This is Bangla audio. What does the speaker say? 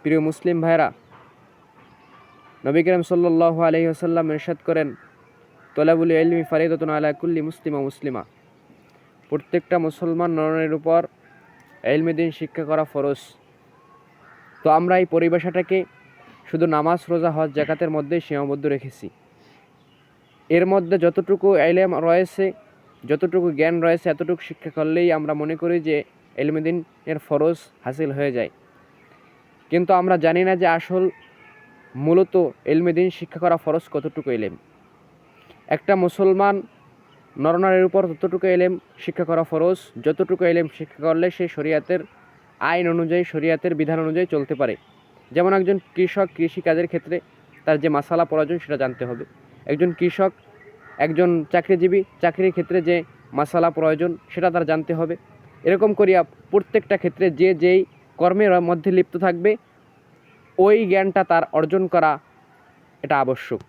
প্রিয় মুসলিম ভাইরা, নবী করিম সাল্লাল্লাহু আলাইহি ওয়াসাল্লাম ইরশাদ করেন, তলাবুল ইলমি ফারিদাতুন আলা কুল্লি মুসলিম ও মুসলিমা। প্রত্যেকটা মুসলমান নরের উপর ইলমে দ্বীন শিক্ষা করা ফরজ। তো আমরা এই পরিভাষাটাকে শুধু নামাজ, রোজা, হজ, যাকাতের মধ্যেই সীমাবদ্ধ রেখেছি। এর মধ্যে যতটুকু ইলম রয়েছে, যতটুকু জ্ঞান রয়েছে, এতটুকু শিক্ষা করলেই আমরা মনে করি যে ইলমে দ্বীনের ফরজ হাসিল হয়ে যায়। কিন্তু আমরা জানি না যে আসল মূলত ইলমে দ্বীন শিক্ষা করা ফরজ কতটুকু ইলম। একটা মুসলমান নরনারীর উপর ততটুকু ইলম শিক্ষা করা ফরজ যতটুকু ইলম শিক্ষা করলে সে শরীয়তের আইন অনুযায়ী, শরীয়তের বিধান অনুযায়ী চলতে পারে। যেমন একজন কৃষক কৃষিকাজের ক্ষেত্রে তার যে মাসালা প্রয়োজন সেটা জানতে হবে। একজন কৃষক, একজন চাকরিজীবী চাকরির ক্ষেত্রে যে মাসালা প্রয়োজন সেটা তার জানতে হবে। এরকম করিয়া প্রত্যেকটা ক্ষেত্রে যে যেই কর্মের মধ্যে লিপ্ত থাকবে ওই জ্ঞানটা তার অর্জন করা এটা আবশ্যক।